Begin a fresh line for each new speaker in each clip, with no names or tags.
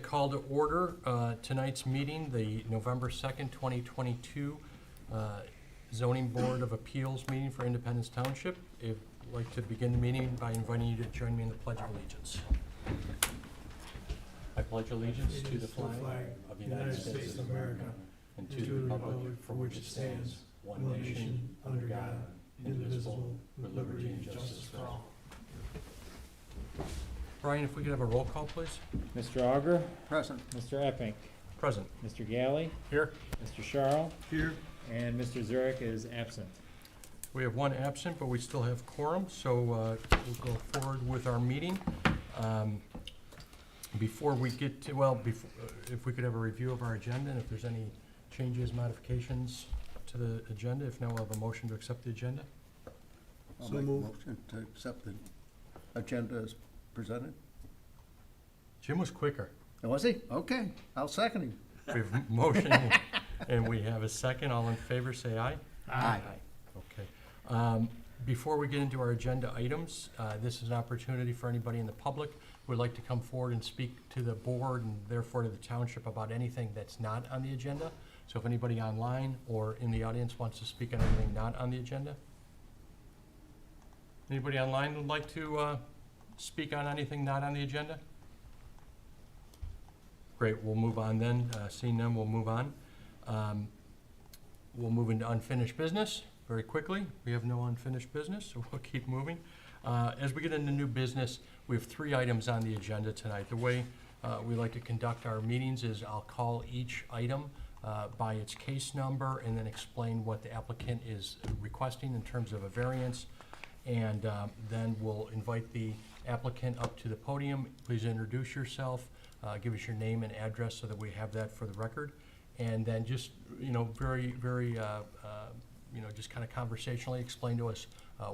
call to order tonight's meeting, the November 2nd, 2022 Zoning Board of Appeals meeting for Independence Township. I'd like to begin the meeting by inviting you to join me in the Pledge of Allegiance. I pledge allegiance to the flag of the United States of America and to the republic for which it stands, one nation, under God, indivisible, with liberty and justice for all. Brian, if we could have a roll call, please.
Mr. Auger?
Present.
Mr. Epping?
Present.
Mr. Galley?
Here.
Mr. Charles?
Here.
And Mr. Zurich is absent.
We have one absent, but we still have quorum, so we'll go forward with our meeting. Before we get to, if we could have a review of our agenda, and if there's any changes, modifications to the agenda. If not, we'll have a motion to accept the agenda.
I'll make a motion to accept the agenda as presented.
Jim was quicker.
Oh, was he? Okay, I'll second him.
We have a motion and we have a second. All in favor, say aye.
Aye.
Okay. Before we get into our agenda items, this is an opportunity for anybody in the public who would like to come forward and speak to the board and therefore to the township about anything that's not on the agenda. So if anybody online or in the audience wants to speak on anything not on the agenda? Anybody online would like to speak on anything not on the agenda? Great, we'll move on then. Seeing none, we'll move on. We'll move into unfinished business very quickly. We have no unfinished business, so we'll keep moving. As we get into new business, we have 3 items on the agenda tonight. The way we like to conduct our meetings is I'll call each item by its case number and then explain what the applicant is requesting in terms of a variance. And then we'll invite the applicant up to the podium. Please introduce yourself, give us your name and address so that we have that for the record. And then just, very, just kind of conversationally explain to us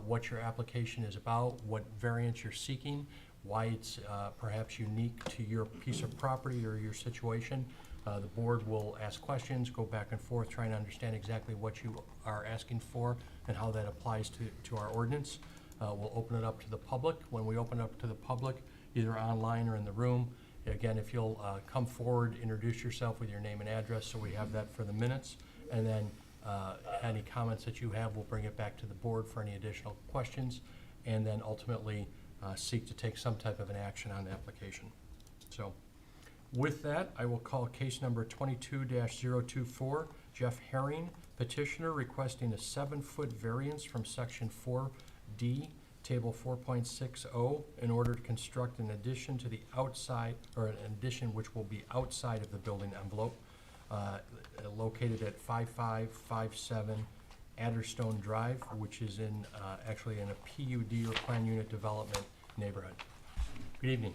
what your application is about, what variance you're seeking, why it's perhaps unique to your piece of property or your situation. The board will ask questions, go back and forth, trying to understand exactly what you are asking for and how that applies to our ordinance. We'll open it up to the public. When we open it up to the public, either online or in the room, again, if you'll come forward, introduce yourself with your name and address so we have that for the minutes. And then any comments that you have, we'll bring it back to the board for any additional questions, and then ultimately seek to take some type of an action on the application. So with that, I will call case number 22-024, Jeff Herring, petitioner requesting a 7-foot variance from section 4D, table 4.60, in order to construct an addition to the outside, or an addition which will be outside of the building envelope, located at 5557 Adderstone Drive, which is in actually in a PUD or plan unit development neighborhood. Good evening.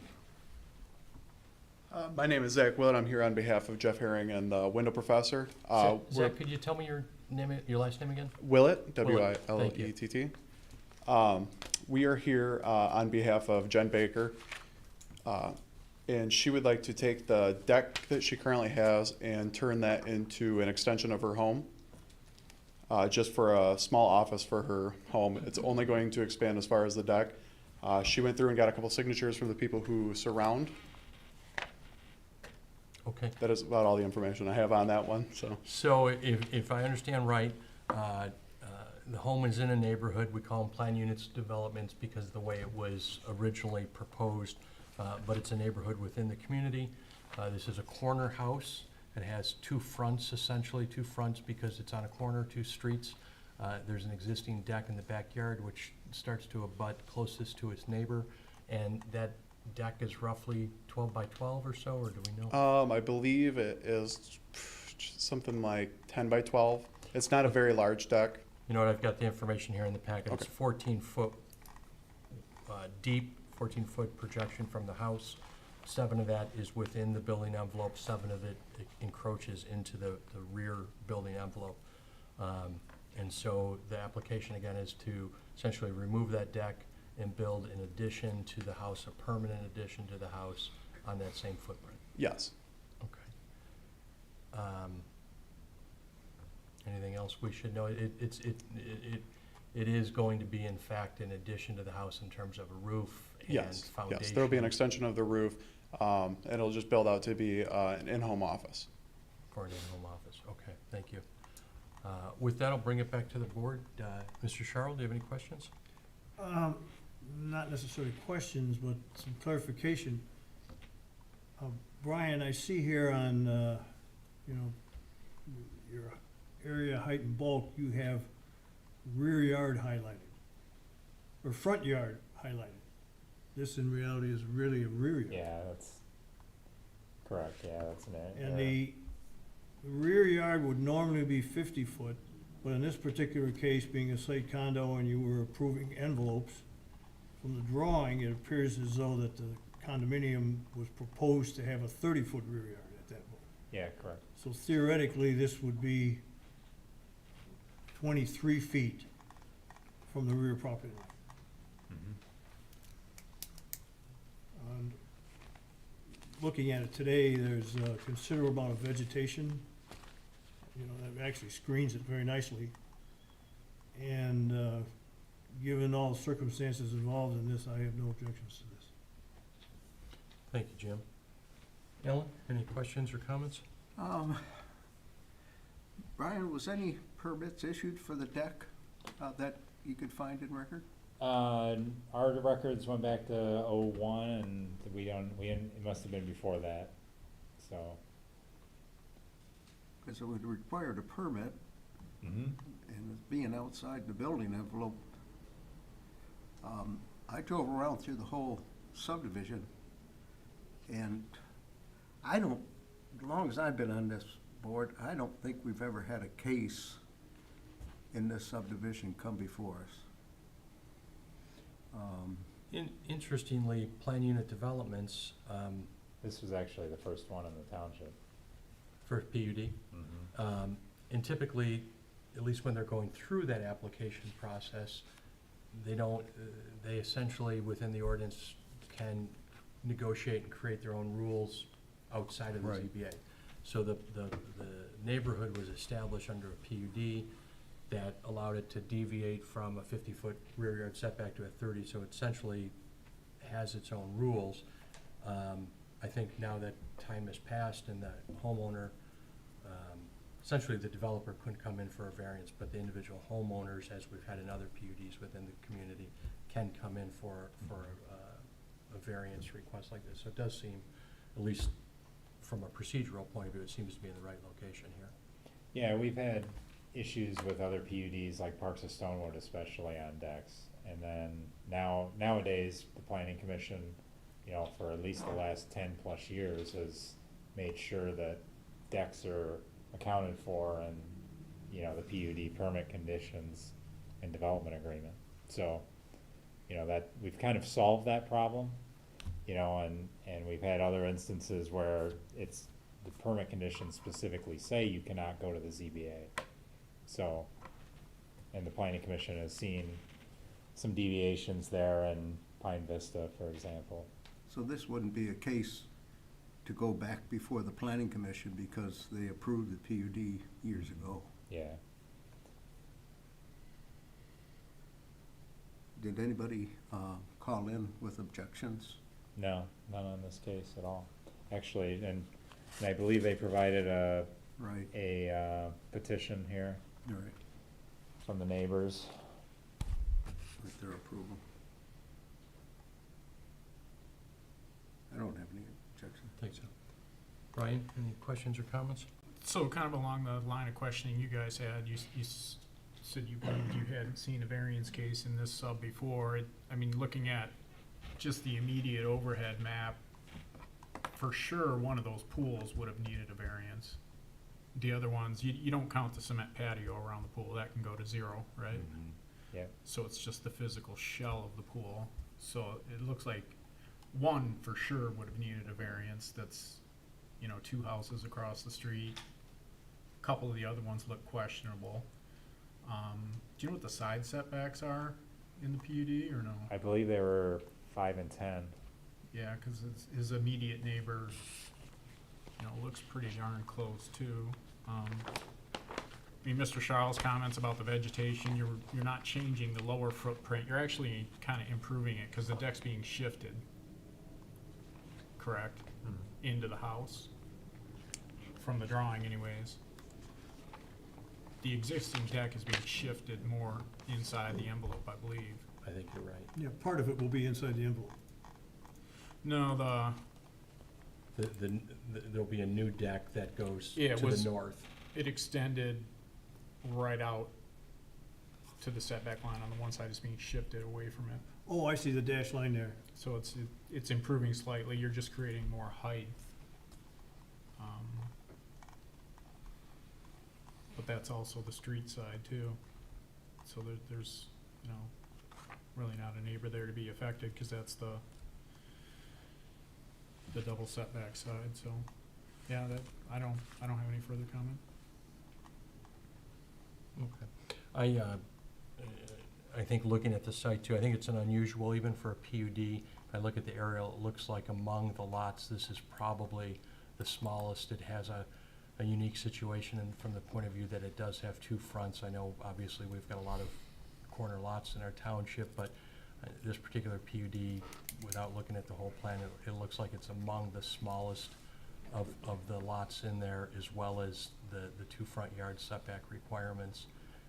My name is Zach Willett. I'm here on behalf of Jeff Herring and the window professor.
Zach, could you tell me your name, your last name again?
Willett,
Willett.
W-I-L-E-T-T. We are here on behalf of Jen Baker, and she would like to take the deck that she currently has and turn that into an extension of her home, just for a small office for her home. It's only going to expand as far as the deck. She went through and got a couple signatures from the people who surround.
Okay.
That is about all the information I have on that one.
So if I understand right, the home is in a neighborhood. We call them plan units developments because of the way it was originally proposed, but it's a neighborhood within the community. This is a corner house. It has 2 fronts, essentially 2 fronts because it's on a corner, 2 streets. There's an existing deck in the backyard which starts to abut closest to its neighbor, and that deck is roughly 12 by 12 or so, or do we know?
I believe it is something like 10 by 12. It's not a very large deck.
You know what, I've got the information here in the packet.
Okay.
It's 14-foot deep, 14-foot projection from the house. 7 of that is within the building envelope. 7 of it encroaches into the rear building envelope. And so the application, again, is to essentially remove that deck and build an addition to the house, a permanent addition to the house on that same footprint.
Yes.
Okay. Anything else we should know? It is going to be, in fact, an addition to the house in terms of a roof and
Yes.
foundation.
Yes. There will be an extension of the roof. It'll just build out to be an in-home office.
For an in-home office, okay, thank you. With that, I'll bring it back to the board. Mr. Charles, do you have any questions?
Not necessarily questions, but some clarification. Brian, I see here on, your area height and bulk, you have rear yard highlighted, or front yard highlighted. This in reality is really a rear yard.
Yeah, that's correct, yeah, that's an error.
And the rear yard would normally be 50 foot, but in this particular case, being a site condo and you were approving envelopes, from the drawing, it appears as though that the condominium was proposed to have a 30-foot rear yard at that point.
Yeah, correct.
So theoretically, this would be 23 feet from the rear property line. And looking at it today, there's a considerable amount of vegetation, that actually screens it very nicely. And given all the circumstances involved in this, I have no objections to this.
Thank you, Jim. Ellen, any questions or comments?
Brian, was any permits issued for the deck that you could find in record?
Our records went back to '01, and it must have been before that, so.
Because it would require a permit,
Mhm.
and it's being outside the building envelope. I drove around through the whole subdivision, and as long as I've been on this board, I don't think we've ever had a case in this subdivision come before us.
Interestingly, plan unit developments
This was actually the first one in the township.
for PUD, and typically, at least when they're going through that application process, they essentially, within the ordinance, can negotiate and create their own rules outside of the
Right.
ZBA. So the neighborhood was established under a PUD that allowed it to deviate from a 50-foot rear yard setback to a 30, so it essentially has its own rules. I think now that time has passed and the homeowner, essentially the developer couldn't come in for a variance, but the individual homeowners, as we've had in other PUDs within the community, can come in for a variance request like this. So it does seem, at least from a procedural point of view, it seems to be in the right location here.
Yeah, we've had issues with other PUDs, like Parks of Stonewood especially, on decks. And then nowadays, the planning commission, for at least the last 10+ years, has made sure that decks are accounted for and, the PUD permit conditions and development agreement. So, that, we've kind of solved that problem, and we've had other instances where the permit conditions specifically say you cannot go to the ZBA. So, and the planning commission has seen some deviations there in Pine Vista, for example.
So this wouldn't be a case to go back before the planning commission because they approved the PUD years ago.
Yeah.
Did anybody call in with objections?
No, none on this case at all. Actually, and I believe they provided a
Right,
petition here
all right,
from the neighbors.
with their approval. I don't have any objection.
I think so. Brian, any questions or comments?
So kind of along the line of questioning you guys had, you said you believed you hadn't seen a variance case in this sub before. Looking at just the immediate overhead map, for sure one of those pools would have needed a variance. The other ones, you don't count the cement patio around the pool, that can go to 0, right?
Yeah.
So it's just the physical shell of the pool. So it looks like one for sure would have needed a variance. That's, 2 houses across the street. A couple of the other ones look questionable. Do you know what the side setbacks are in the PUD or no?
I believe they were 5 and 10.
Yeah, because his immediate neighbor, looks pretty darn close too. Mr. Charles' comments about the vegetation, you're not changing the lower footprint. You're actually kind of improving it because the deck's being shifted. correct? Into the house, from the drawing anyways. The existing deck is being shifted more inside the envelope, I believe.
I think you're right.
Yeah, part of it will be inside the envelope.
No,
There'll be a new deck that goes
Yeah, it
to
was-
the north.
it extended right out to the setback line on the one side. It's being shifted away from it.
Oh, I see the dash line there.
So it's improving slightly. You're just creating more height. But that's also the street side too. So there's, you know, really not a neighbor there to be affected, because that's the double setback side. So, yeah, I don't have any further comment.
Okay. I think looking at the site too, I think it's an unusual, even for a PUD. If I look at the aerial, it looks like among the lots, this is probably the smallest. It has a unique situation, and from the point of view that it does have two fronts. I know obviously we've got a lot of corner lots in our township, but this particular PUD, without looking at the whole plan, it looks like it's among the smallest of the lots in there, as well as the two front yard setback requirements.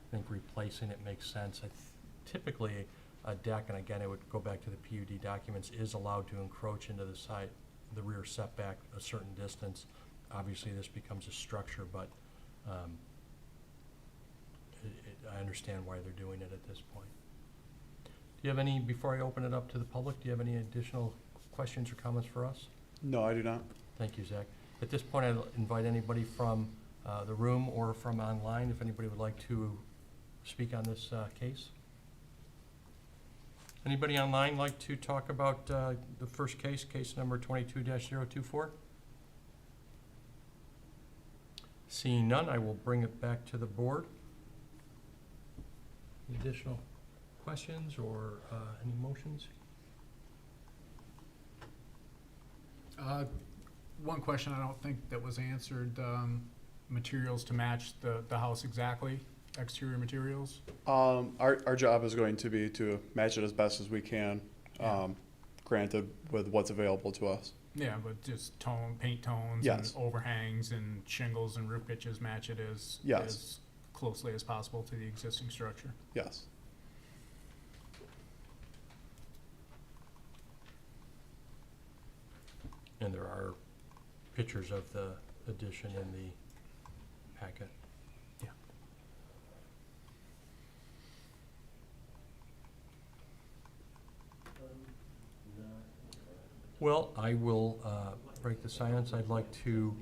I think replacing it makes sense. Typically, a deck, and again, it would go back to the PUD documents, is allowed to encroach into the rear setback a certain distance. Obviously, this becomes a structure, but I understand why they're doing it at this point. Do you have any, before I open it up to the public, do you have any additional questions or comments for us?
No, I do not.
Thank you, Zach. At this point, I'd invite anybody from the room or from online, if anybody would like to speak on this case. Anybody online like to talk about the first case, case number 22-024? Seeing none, I will bring it back to the board. Any additional questions or any motions?
One question I don't think that was answered, materials to match the house exactly, exterior materials?
Our job is going to be to match it as best as we can,
Yeah.
granted with what's available to us.
Yeah, but just paint tones
Yes.
and overhangs and shingles and roof pitches match it as closely as possible to the existing structure.
Yes.
And there are pictures of the addition in the packet.
Yeah.
Well, I will break the silence. I'd like to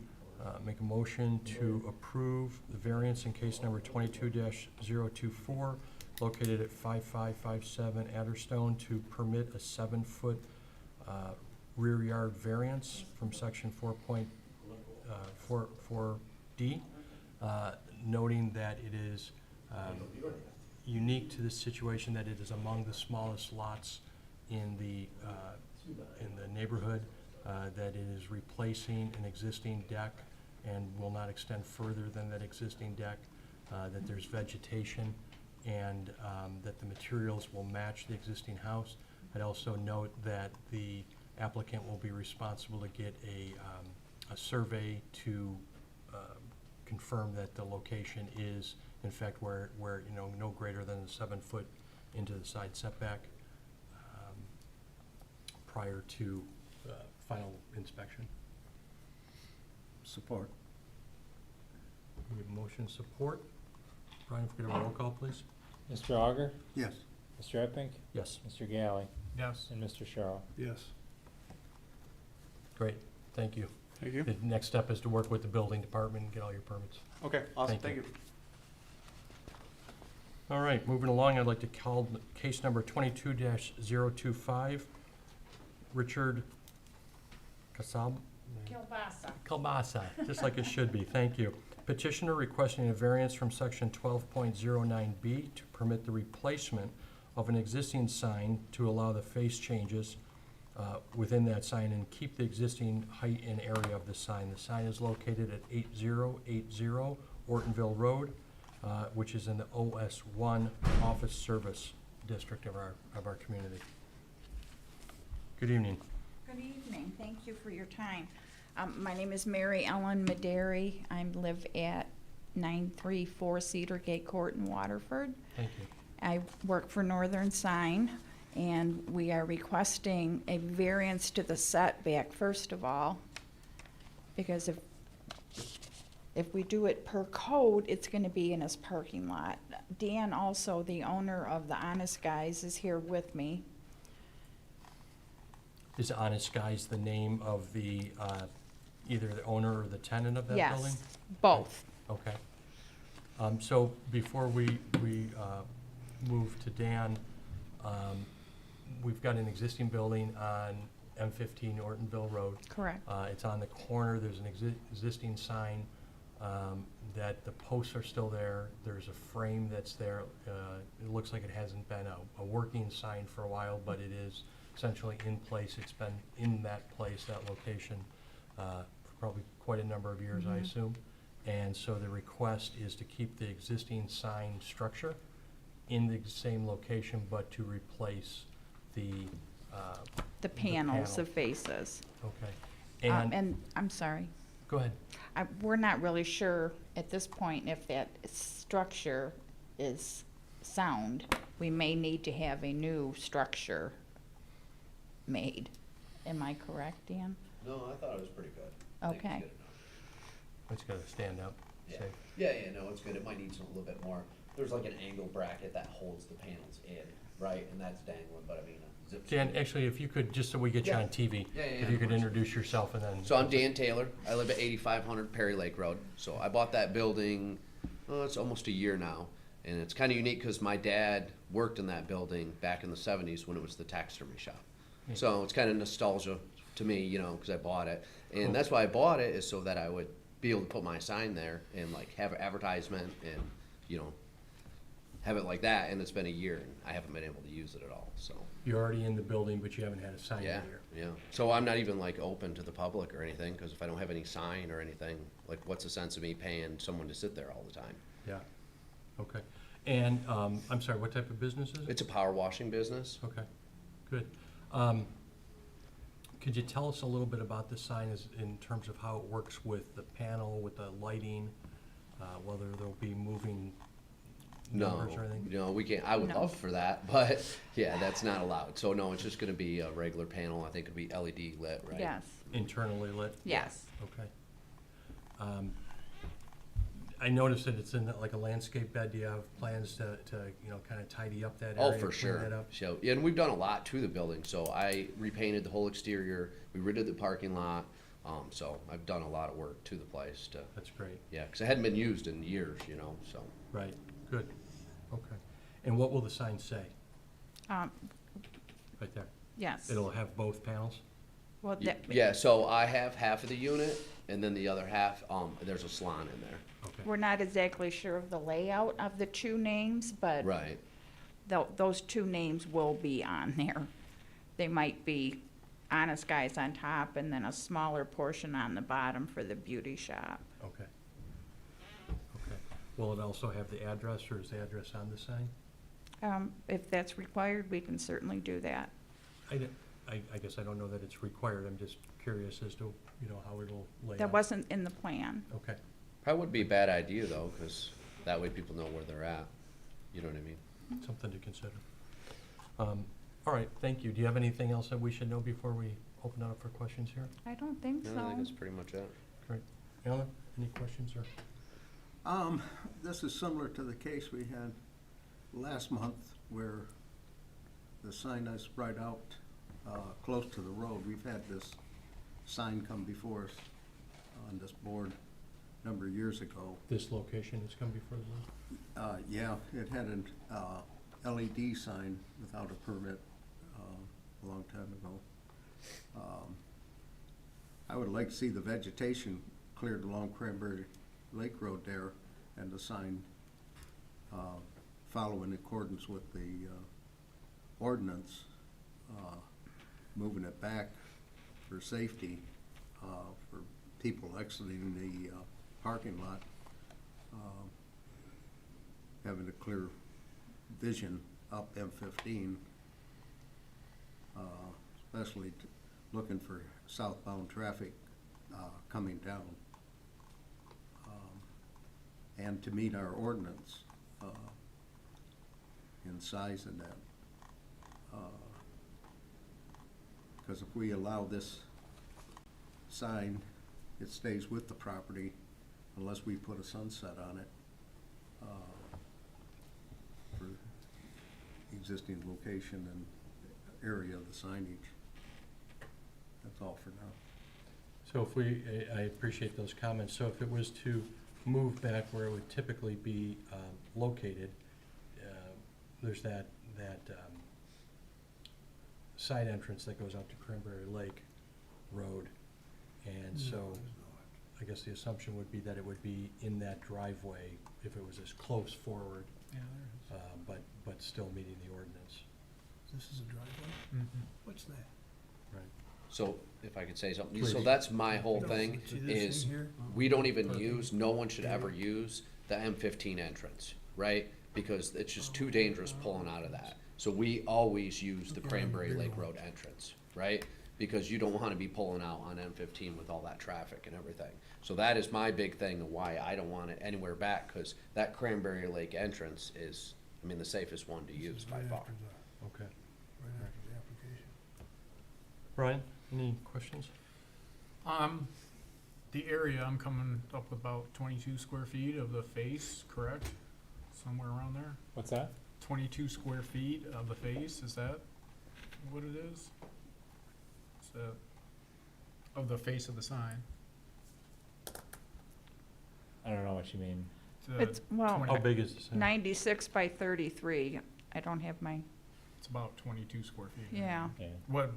make a motion to approve the variance in case number 22-024, located at 5557 Adderstone, to permit a 7-foot rear yard variance from section 4.44D, noting that it is unique to this situation that it is among the smallest lots in the neighborhood, that it is replacing an existing deck and will not extend further than that existing deck, that there's vegetation, and that the materials will match the existing house. I'd also note that the applicant will be responsible to get a survey to confirm that the location is in fact where no greater than 7 foot into the side setback prior to final inspection.
Support.
We have motion support. Brian, if we could have a roll call, please.
Mr. Auger,
Yes.
Mr. Epping,
Yes,
Mr. Galley,
Yes.
and Mr. Sharrow.
Yes.
great, thank you.
Thank you.
The next step is to work with the building department and get all your permits.
Okay, awesome.
Thank
Thank you.
All right, moving along, I'd like to call case number 22-025, Richard Kalbasa, just like it should be, thank you. Petitioner requesting a variance from section 12.09B to permit the replacement of an existing sign to allow the face changes within that sign and keep the existing height and area of the sign. The sign is located at 8080 Ortonville Road, which is in the OS1 Office Service District of our community. Good evening.
Good evening. Thank you for your time. My name is Mary Ellen Maderi. I live at 934 Cedar Gate Court in Waterford.
Thank you.
I work for Northern Sign, and we are requesting a variance to the setback, first of all, because if we do it per code, it's gonna be in his parking lot. Dan, also the owner of the Honest Guys, is here with me.
Is Honest Guys the name of the, either the owner or the tenant of that building?
Yes, both.
Okay. So before we move to Dan, we've got an existing building on M15 Ortonville Road.
Correct.
It's on the corner, there's an existing sign, that the posts are still there. There's a frame that's there. It looks like it hasn't been a working sign for a while, but it is essentially in place. It's been in that place, that location, for probably quite a number of years, I assume. And so the request is to keep the existing sign structure in the same location, but to replace the
Panels, the
panel.
faces.
Okay.
And, I'm sorry,
Go ahead.
we're not really sure at this point if that structure is sound. We may need to have a new structure made. Am I correct, Dan?
No, I thought it was pretty good. I think it's
Okay.
good enough.
It's gotta stand up.
Yeah.
Safe.
Yeah, no, it's good. It might need some, a little bit more. There's like an angle bracket that holds the panels in, right? And that's dangling, but I mean, zip.
Dan, actually, if you could, just so we get you
Yeah.
on TV,
Yeah,
if
of
you could
course.
introduce yourself and then.
So I'm Dan Taylor. I live at 8500 Perry Lake Road. So I bought that building, it's almost a year now. And it's kind of unique because my dad worked in that building back in the 70s when it was the taxidermy shop.
Yeah.
So it's kind of nostalgia to me, you know, because I bought it. And
Cool.
that's why I bought it, is so that I would be able to put my sign there and like have an advertisement and, you know, have it like that. And it's been a year and I haven't been able to use it at all, so.
You're already in the building, but you haven't had a sign in
Yeah,
here.
yeah. So I'm not even like open to the public or anything, because if I don't have any sign or anything, like what's the sense of me paying someone to sit there all the time?
Yeah, okay. And, I'm sorry, what type of business is it?
It's a power washing business.
Okay, good. Could you tell us a little bit about the sign as, in terms of how it works with the panel, with the lighting, whether there'll be moving
No,
numbers or anything?
no, we can't. I would
No.
love for that, but yeah, that's not allowed. So no, it's just gonna be a regular panel. I think it'll be LED lit, right?
Yes,
Internally lit?
yes.
Okay. I noticed that it's in like a landscape bed. Do you have plans to, you know, kind of tidy up that area?
Oh, for
clean
sure.
that up?
So, yeah, and we've done a lot to the building. So I repainted the whole exterior. We redid the parking lot. So I've done a lot of work to the place to,
That's great.
yeah, because it hadn't been used in years, you know, so.
Right, good. Okay. And what will the sign say?
Um,
Right there?
yes.
It'll have both panels?
Well,
Yeah, so I have half of the unit, and then the other half, there's a salon in there.
Okay.
we're not exactly sure of the layout of the two names, but
Right.
those two names will be on there. They might be Honest Guys on top and then a smaller portion on the bottom for the beauty shop.
Okay. Okay. Will it also have the address, or is the address on the sign?
If that's required, we can certainly do that.
I guess I don't know that it's required. I'm just curious as to, you know, how it'll lay out.
That wasn't in the plan.
Okay.
Probably would be a bad idea, though, because that way people know where they're at. You know what I mean?
Something to consider. All right, thank you. Do you have anything else that we should know before we open it up for questions here?
I don't think
No, I think
so.
that's pretty much it.
Great. Alan, any questions or?
This is similar to the case we had last month where the sign is right out, close to the road. We've had this sign come before us on this board a number of years ago.
This location has come before the board?
Yeah, it had an, LED sign without a permit, a long time ago. I would like to see the vegetation cleared along Cranberry Lake Road there and the sign, follow in accordance with the, ordinance, moving it back for safety, for people exiting the, parking lot, having a clear vision up M15, especially looking for southbound traffic coming down. And to meet our ordinance in size and that. Because if we allow this sign, it stays with the property unless we put a sunset on it for existing location and area of the signage. That's all for now.
So if we, I appreciate those comments, so if it was to move back where it would typically be located, there's that side entrance that goes out to Cranberry Lake Road, and so I guess the assumption would be that it would be in that driveway if it was as close forward,
Yeah, there is.
but still meeting the ordinance.
This is a driveway?
Mhm.
What's that?
Right.
So if I could say something,
Please.
so that's my whole
No,
thing,
see this
is
thing here?
we don't even
Perfect.
use, no one should ever use the M15 entrance, right? Because it's just too dangerous pulling out of that. So we always use the
Okay,
Cranberry
big
Lake
one.
Road entrance, right? Because you don't wanna be pulling out on M15 with all that traffic and everything. So that is my big thing of why I don't want it anywhere back, cause that Cranberry Lake entrance is, I mean, the safest one to
This
use
is
by
right
far.
after the-
Okay.
Right after the application.
Brian, any questions?
The area, I'm coming up with about 22 square feet of the face, correct? Somewhere around there?
What's that?
22 square feet of the face, is that what it is? Is that, of the face of the sign?
I don't know what you mean.
The
It's, well,
20
How big is the sign?
96 by 33. I don't have my,
It's about 22 square feet.
yeah.
Yeah,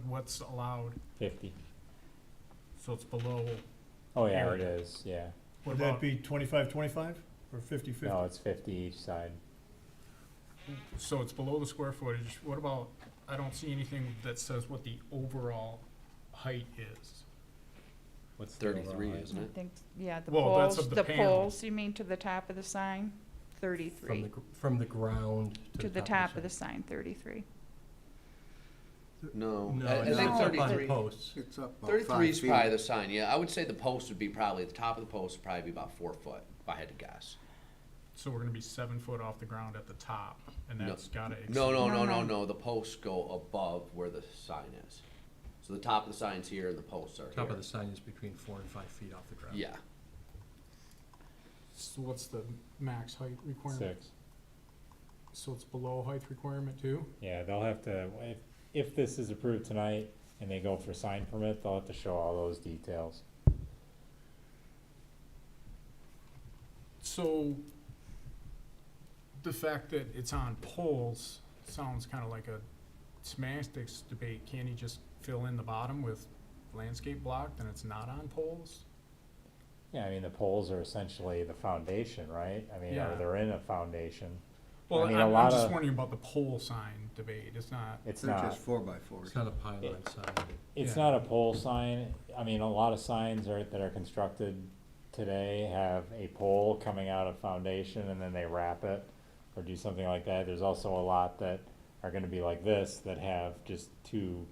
What's allowed,
50.
so it's below,
Oh, yeah, it
Area.
is, yeah.
what
Would that
about,
be 25-25 or 50-50?
No, it's 50 each side.
so it's below the square footage, what about, I don't see anything that says what the overall height is.
What's the
33,
overall height?
isn't
I
it?
think, yeah, the
Well, that's
poles,
of the
the
panel.
poles, you mean to the top of the sign?
From
33.
from the ground
To the top of the
sign?
sign, 33.
No,
No,
I
it's
think
No,
up on
33.
posts.
It's up about
33 is
5 feet.
probably the sign, yeah. I would say the post would be probably, the top of the post would probably be about 4 foot, if I had to guess.
So we're gonna be 7 foot off the ground at the top, and
No.
that's gotta exceed.
No, no, no,
No,
no,
no.
no, the posts go above where the sign is. So the top of the sign's here and the posts are here.
Top of the sign is between 4 and 5 feet off the ground.
Yeah,
So what's the max height requirement?
6.
So it's below height requirement too?
Yeah, they'll have to, if this is approved tonight and they go for sign permit, they'll have to show all those details.
So the fact that it's on poles sounds kinda like a semantics debate. Can't he just fill in the bottom with landscape block, then it's not on poles?
Yeah, I mean, the poles are essentially the foundation, right? I mean,
Yeah.
or they're in a foundation.
Well,
mean,
I'm
a lot
just
of-
wondering about the pole sign debate. It's not,
It's
They're
not,
just 4x4s.
It's not a pylon sign.
it's
Yeah.
not a pole sign. I mean, a lot of signs that are constructed today have a pole coming out of foundation and then they wrap it or do something like that. There's also a lot that are gonna be like this, that have just 2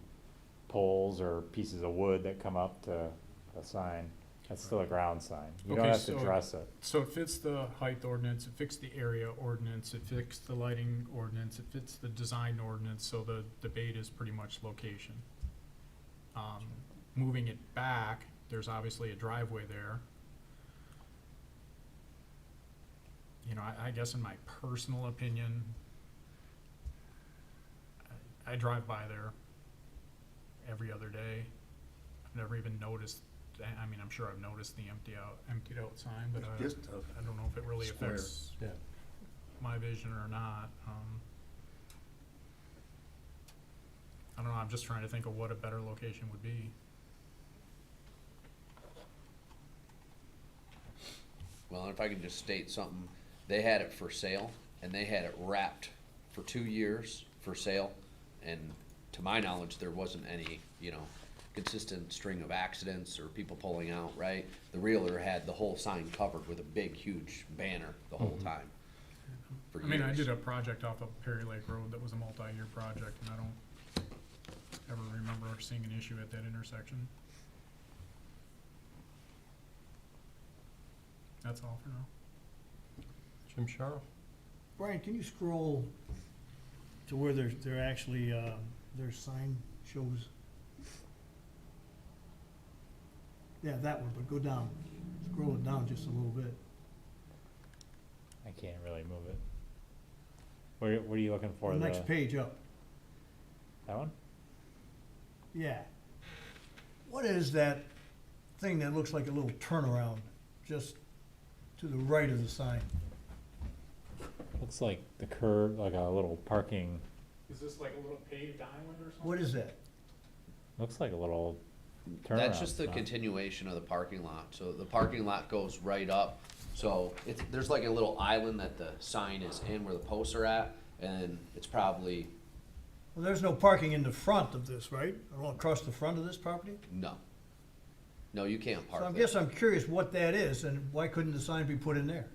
poles or pieces of wood that come up to a sign. That's still a ground sign. You don't
Okay,
have to
so-
dress it.
so it fits the height ordinance, it fits the area ordinance, it fits the lighting ordinance, it fits the design ordinance, so the debate is pretty much location. Moving it back, there's obviously a driveway there. You know, I guess in my personal opinion, I drive by there every other day. I've never even noticed, I mean, I'm sure I've noticed the emptied out sign, but
It's just
I don't know if it really
square.
affects
Yeah.
my vision or not. I don't know, I'm just trying to think of what a better location would be.
well, and if I could just state something, they had it for sale and they had it wrapped for 2 years for sale. And to my knowledge, there wasn't any, consistent string of accidents or people pulling out, right? The realtor had the whole sign covered with a big, huge banner the whole time. For
I mean, I
years.
did a project off of Perry Lake Road that was a multi-year project, and ever remember seeing an issue at that intersection. That's all for now.
Jim Sharrow?
Brian, can you scroll to where they're actually, their sign shows? Yeah, that one, but go down. Scroll it down just a little bit.
I can't really move it. What are you looking for?
The next page up.
That one?
Yeah. What is that thing that looks like a little turnaround just to the right of the sign?
Looks like the curb, like a little parking,
Is this like a little paved island or something?
What is that?
looks like a little turnaround.
That's just the
spot.
continuation of the parking lot. So the parking lot goes right up. So there's like a little island that the sign is in where the posts are at, and it's probably,
Well, there's no parking in the front of this, right? Or across the front of this property?
no. No, you can't
So
park
I
there.
guess I'm curious what that is and why couldn't the sign be put in there?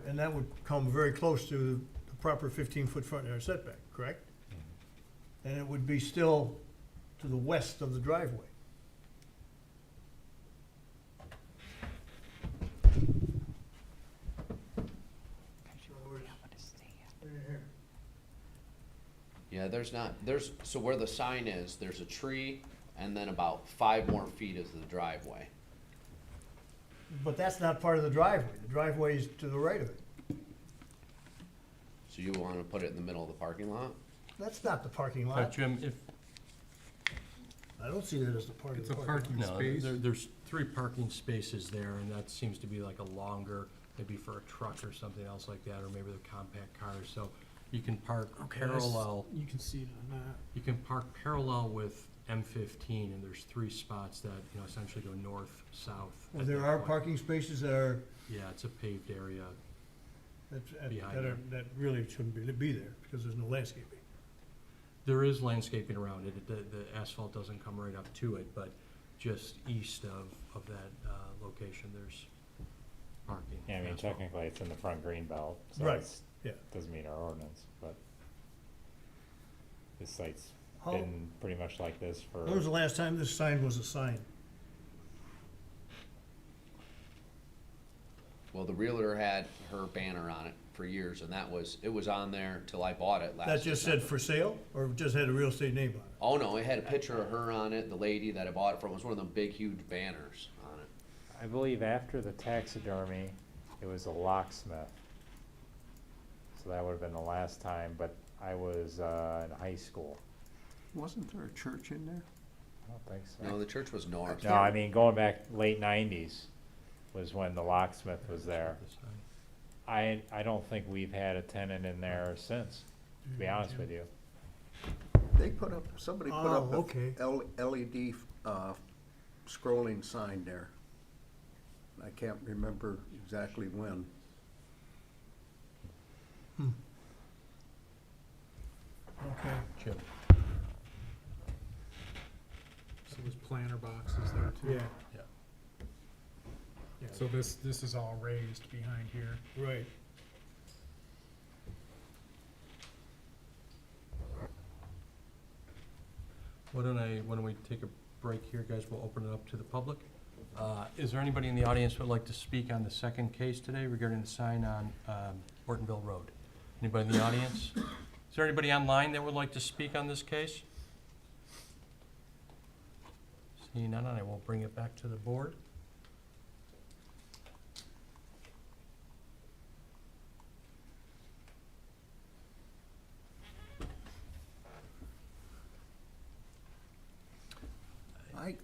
And that would come very close to the proper 15-foot front yard setback, correct? And it would be still to the west of the driveway.
Yeah, so where the sign is, there's a tree, and then about 5 more feet is the driveway.
But that's not part of the driveway. The driveway is to the right of it.
So you wanna put it in the middle of the parking lot?
That's not the parking lot.
Jim, if,
I don't see that as the part of
It's
the
a
parking lot.
parking
no,
space.
there's 3 parking spaces there, and that seems to be like a longer, maybe for a truck or something else like that, or maybe the compact cars, so you can park parallel,
You can see it on that.
you can park parallel with M15, and there's 3 spots that, you know, essentially go north, south.
Well,
at
there
that
are
point.
parking spaces that are,
Yeah, it's a paved area. Behind
that are,
there.
that really shouldn't be there because there's no landscaping.
There is landscaping around it, the asphalt doesn't come right up to it, but just east of that, location, there's parking.
Yeah, I mean,
asphalt.
technically it's in the front green belt, so
Right,
it's,
yeah.
doesn't meet our ordinance, but this site's
How,
been pretty much like this for,
when was the last time this sign was a sign?
Well, the realtor had her banner on it for years, and it was on there till I bought it last
That just said
December.
for sale or just had a real estate name on it?
Oh, no, it had a picture of her on it, the lady that I bought it from. It was one of them big, huge banners on it.
I believe after the taxidermy, it was a locksmith. So that would've been the last time, but I was, in high school.
Wasn't there a church in there?
I don't think so.
No, the church was north.
No, I mean, going back late nineties was when the locksmith was there.
This side.
I don't think we've had a tenant in there since, to be honest with you.
They put up, somebody put
Oh,
up
okay.
a LED scrolling sign there. I can't remember exactly when.
Okay.
Jim,
So there's planter boxes there too.
Yeah.
yeah.
Yeah.
So this is all raised behind here.
Right.
Why don't we take a break here, guys? We'll open it up to the public. Is there anybody in the audience who would like to speak on the second case today regarding the sign on Ortonville Road? Anybody in the audience? Is there anybody online that would like to speak on this case? Seeing none, I will bring it back to the board.
I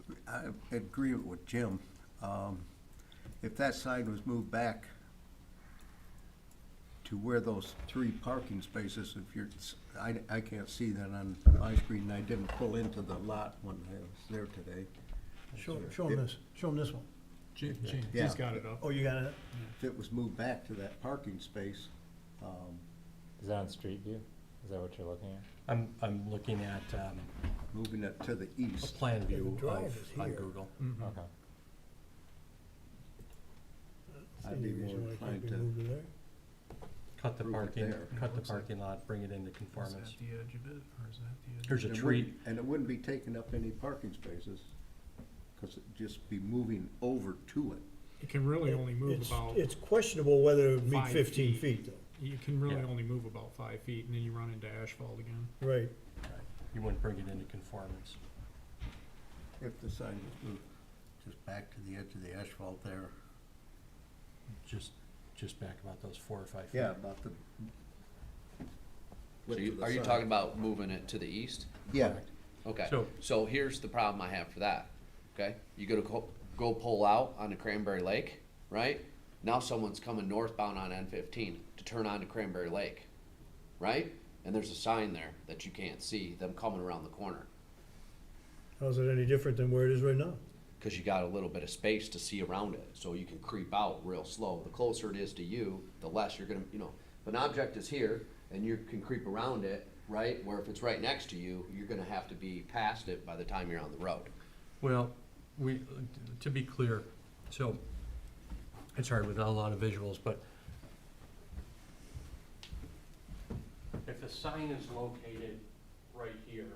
agree with Jim. If that sign was moved back to where those 3 parking spaces, if you're, I can't see that on my screen, and I didn't pull into the lot when I was there today.
Show him this. Show him this one.
Yeah.
He's got it up.
Oh, you got it?
If it was moved back to that parking space,
Is that on Street View? Is that what you're looking at?
I'm looking at
moving it to the
a
east.
plan
the
view
drive
of,
is
on
here.
Google.
Mhm.
Okay.
I'd be
Any reason
more
why it can't
inclined
be
to-
moved to there?
Cut the
Prove it
parking,
there.
cut the
Looks like-
parking lot, bring it into
Is
conformance.
that the edge of it, or is that the edge?
There's a
And it
tree,
wouldn't- And it wouldn't be taking up any parking spaces, because it'd just be moving over to it.
It can really only move
It's-
about,
It's questionable whether it would meet
5
15
feet.
feet though.
you can really
Yeah.
only move about 5 feet, and then you run into asphalt again.
Right.
you wouldn't bring it into conformance.
If the sign was moved just back to the edge of the asphalt there.
Just back about those 4 or 5 feet.
Yeah, about the.
So
width
you,
of the
are you
sign.
talking about moving it to the east?
Yeah,
Correct.
Okay,
So-
so here's the problem I have for that, okay? You go pull out onto Cranberry Lake, right? Now someone's coming northbound on N15 to turn onto Cranberry Lake, right? And there's a sign there that you can't see, them coming around the corner.
How's it any different than where it is right now?
Cause you got a little bit of space to see around it, so you can creep out real slow. The closer it is to you, the less you're gonna, if an object is here and you can creep around it, right? Where if it's right next to you, you're gonna have to be past it by the time you're on the road.
Well, to be clear, so, it's hard without a lot of visuals, but if the sign is located right here,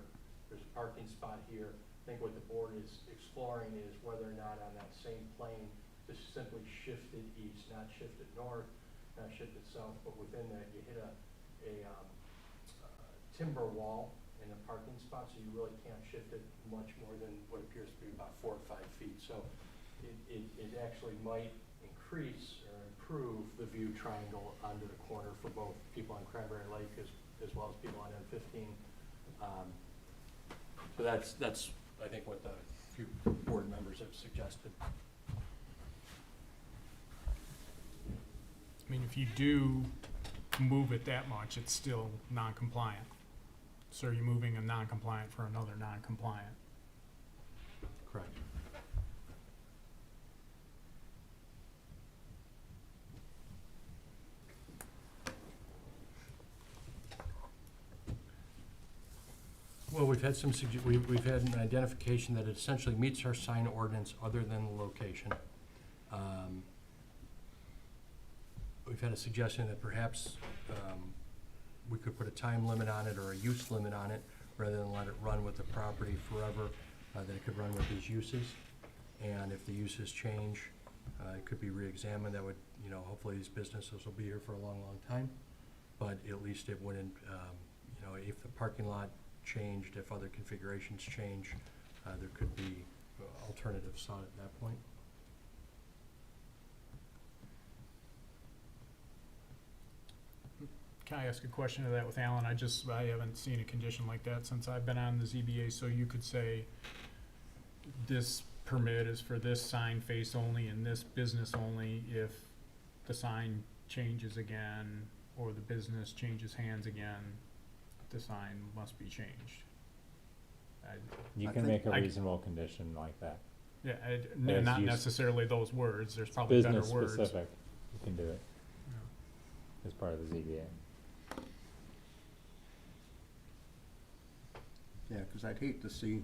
there's a parking spot here, I think what the board is exploring is whether or not on that same plane, to simply shift it east, not shift it north, not shift it south, but within that, you hit a timber wall in a parking spot, so you really can't shift it much more than what appears to be about 4 or 5 feet. So it actually might increase or improve the view triangle onto the corner for both people on Cranberry Lake as well as people on N15. So that's, I think, what the few board members have suggested.
I mean, if you do move it that much, it's still non-compliant. So are you moving a non-compliant for another non-compliant?
Correct. Well, we've had we've had an identification that it essentially meets our sign ordinance other than the location. We've had a suggestion that perhaps we could put a time limit on it or a use limit on it, rather than let it run with the property forever, that it could run with these uses. And if the uses change, it could be reexamined. That would, hopefully these businesses will be here for a long, long time. But at least it wouldn't, if the parking lot changed, if other configurations change, there could be alternatives sought at that point.
Can I ask a question to that with Alan? I haven't seen a condition like that since I've been on the ZBA, so you could say this permit is for this sign face only and this business only if the sign changes again or the business changes hands again, the sign must be changed.
You
I
can
think
make a
I-
reasonable condition like that.
Yeah,
It's
not
use-
necessarily those words, there's probably better
Business
words.
specific, you can do it
Yeah.
as part of the ZBA.
yeah, because I'd hate to see,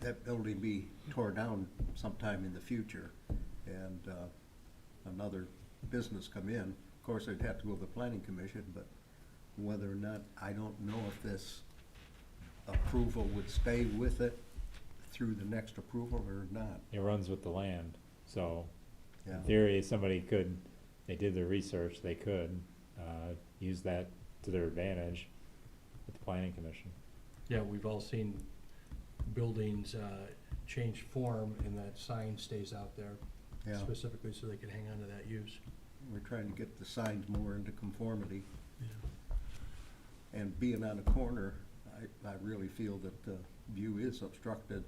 that building be tore down sometime in the future and another business come in. Of course, it'd have to go to the planning commission, but whether or not, I don't know if this approval would stay with it through the next approval or not.
It runs with the land, so
Yeah.
in theory, they did their research, they could, use that to their advantage with the planning commission.
Yeah, we've all seen buildings change form and that sign stays out there
Yeah,
specifically so they can hang on to that use.
we're trying to get the signs more into conformity.
Yeah.
And being on a corner, I really feel that the view is obstructed.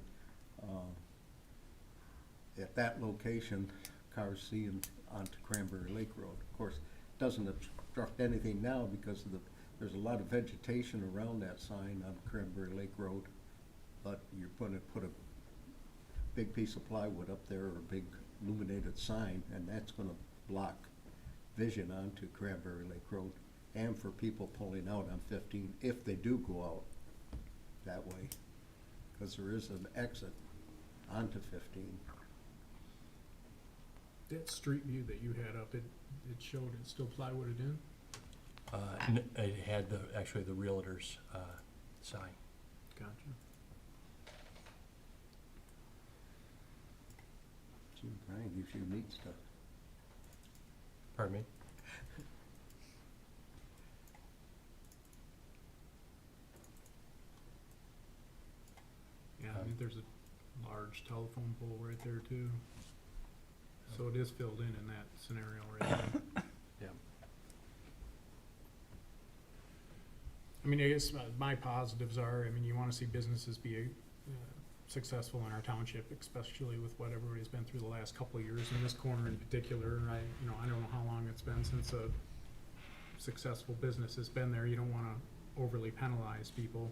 At that location, cars seeing onto Cranberry Lake Road. Of course, doesn't obstruct anything now because there's a lot of vegetation around that sign on Cranberry Lake Road. But you're gonna put a big piece of plywood up there or a big illuminated sign, and that's gonna block vision onto Cranberry Lake Road and for people pulling out on 15, if they do go out that way, because there is an exit onto 15.
That street view that you had up, it showed it's still plywooded in?
It had actually the realtor's sign.
Gotcha.
Gee, Brian gives you neat stuff.
Pardon me?
Yeah, I mean, there's a large telephone pole right there too. So it is filled in that scenario right there.
Yeah.
I mean, I guess my positives are, I mean, you wanna see businesses be successful in our township, especially with what everybody's been through the last couple of years, in this corner in particular. I don't know how long it's been since a successful business has been there. You don't wanna overly penalize people.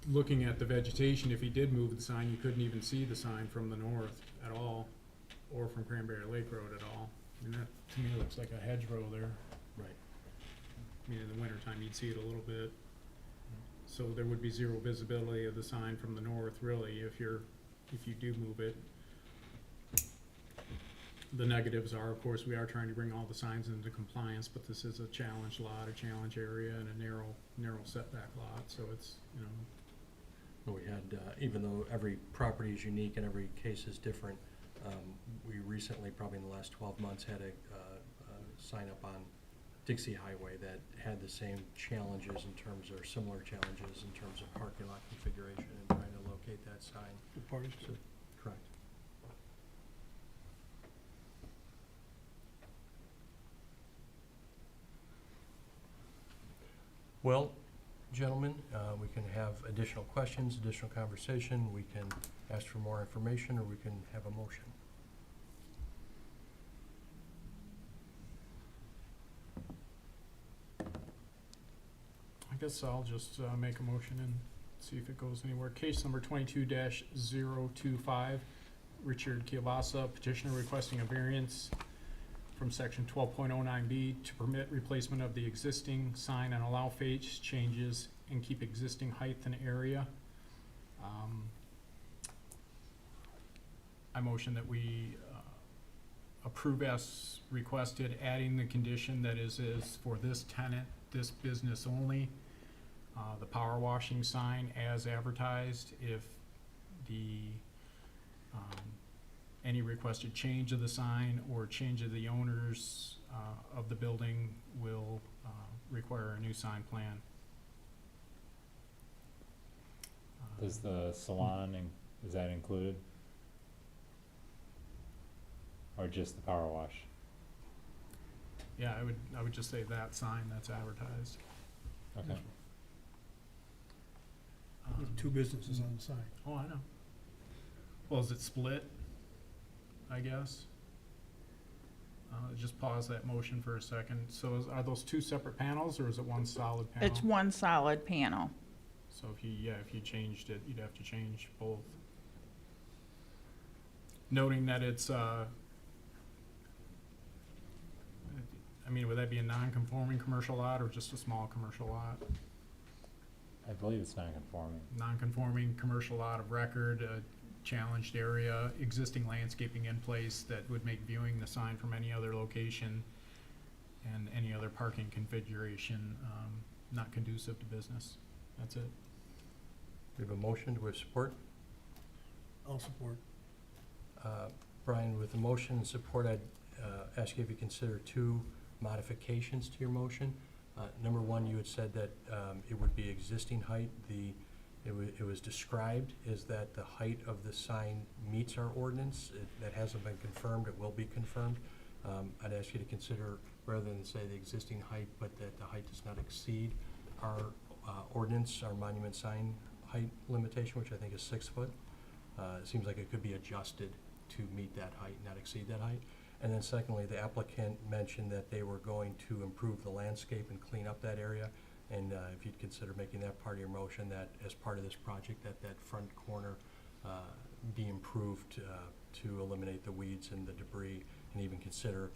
Looking at the vegetation, if he did move the sign, you couldn't even see the sign from the north at all, or from Cranberry Lake Road at all. I mean, that, to me, looks like a hedgerow there.
Right.
I mean, in the wintertime, you'd see it a little bit. So there would be zero visibility of the sign from the north, really, if you do move it. The negatives are, of course, we are trying to bring all the signs into compliance, but this is a challenge lot, a challenge area, and a narrow setback lot, so it's,
We had, even though every property is unique and every case is different, we recently, probably in the last 12 months, had a sign up on Dixie Highway that had the same challenges in terms, or similar challenges in terms of parking lot configuration and trying to locate that sign.
The parties
So, correct. Well, gentlemen, we can have additional questions, additional conversation, we can ask for more information, or we can have a motion.
I guess I'll just make a motion and see if it goes anywhere. Case number 22-025, Richard Kielbasa, petitioner requesting a variance from section 12.09B to permit replacement of the existing sign and allow face changes and keep existing height and area. I motion that we approve as requested, adding the condition that is for this tenant, this business only, the power washing sign as advertised. If the any requested change of the sign or change of the owners of the building will require a new sign plan.
Does the salon, is that included? Or just the power wash?
Yeah, I would just say that sign that's advertised.
Okay.
There's two businesses on the side.
Oh, I know. Well, is it split, I guess? Just pause that motion for a second. So are those two separate panels, or is it one solid panel?
It's one solid panel.
So if you changed it, you'd have to change both. Noting that it's, I mean, would that be a non-conforming commercial lot or just a small commercial lot?
I believe it's non-conforming.
Non-conforming commercial lot of record, a challenged area, existing landscaping in place that would make viewing the sign from any other location and any other parking configuration not conducive to business. That's it.
We have a motion, do we have support?
I'll support.
Brian, with the motion and support, I'd ask you if you consider two modifications to your motion. Number one, you had said that it would be existing height. It was described as that the height of the sign meets our ordinance. That hasn't been confirmed, it will be confirmed. I'd ask you to consider, rather than say the existing height, but that the height does not exceed our ordinance, our monument sign height limitation, which I think is 6 foot. It seems like it could be adjusted to meet that height, not exceed that height. And then secondly, the applicant mentioned that they were going to improve the landscape and clean up that area. And if you'd consider making that part of your motion, that as part of this project, that front corner be improved to eliminate the weeds and the debris, and even consider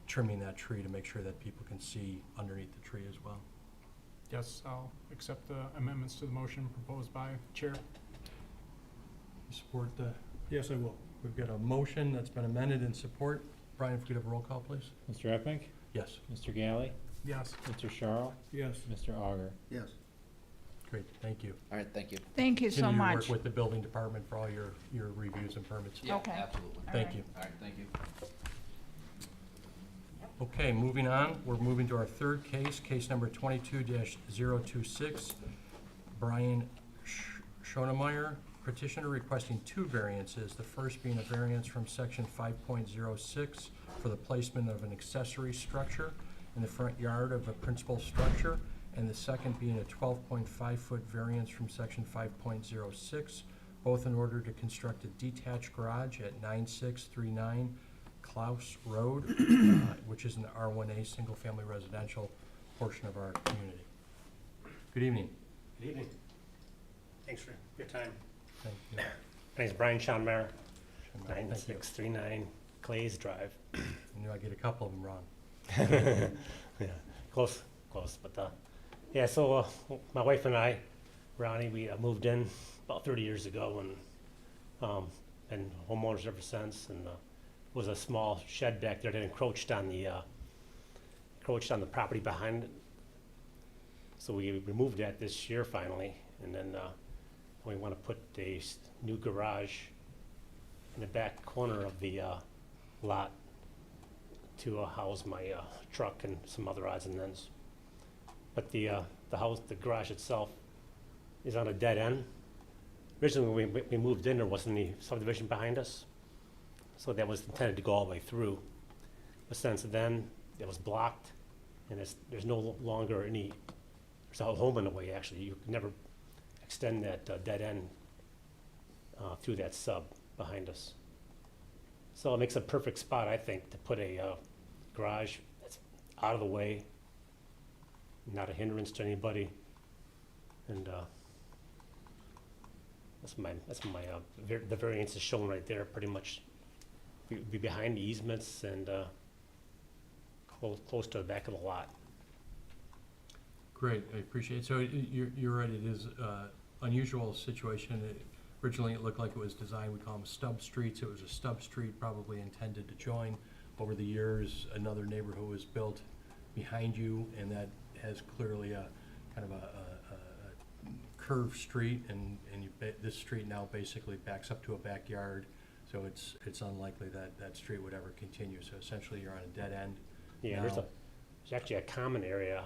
trimming that tree to make sure that people can see underneath the tree as well.
Yes, I'll accept the amendments to the motion proposed by Chair.
You support the
Yes, I will.
We've got a motion that's been amended in support. Brian, if we could have a roll call, please?
Mr. Epping?
Yes.
Mr. Galley?
Yes.
Mr. Charles?
Yes.
Mr. Auger?
Yes.
Great, thank you.
All right, thank you.
Thank you so
Continue to
much.
work with the building department for all your reviews and permits.
Yeah,
Okay.
absolutely.
All
Thank
right.
you.
All right, thank you.
Okay, moving on, we're moving to our third case, case number 22-026. Brian Schonemeyer, petitioner requesting two variances, the first being a variance from section 5.06 for the placement of an accessory structure in the front yard of a principal structure, and the second being a 12.5-foot variance from section 5.06, both in order to construct a detached garage at 9639 Klaus Road, which is an R1A, single-family residential portion of our community. Good evening.
Good evening. Thanks for your time.
Thank you.
My name's Brian Schoenmeyer,
Thank you.
9639 Clays Drive.
I knew I'd get a couple of them wrong.
Yeah, close, but, yeah, so, my wife and I, Ronnie, we moved in about 30 years ago and, been homeowners ever since, and, was a small shed back there that encroached on the property behind it. So we removed that this year finally, and then, we want to put a new garage in the back corner of the lot to house my truck and some other odds and ends. But the garage itself is on a dead end. Originally, when we moved in, there wasn't any subdivision behind us, so that was intended to go all the way through. But since then, it was blocked, and there's no longer any. There's a home in the way, actually. You can never extend that dead end through that sub behind us. So it makes a perfect spot, I think, to put a garage that's out of the way, not a hindrance to anybody, and the variance is shown right there. Pretty much, be behind the easements and close to the back of the lot.
Great, I appreciate it. So you're right, it is unusual situation. Originally, it looked like it was designed, we call them stub streets. It was a stub street, probably intended to join. Over the years, another neighborhood was built behind you, and that has clearly a kind of a curved street, and this street now basically backs up to a backyard, so it's unlikely that street would ever continue. So essentially, you're on a dead end.
Yeah,
now.
there's actually a common area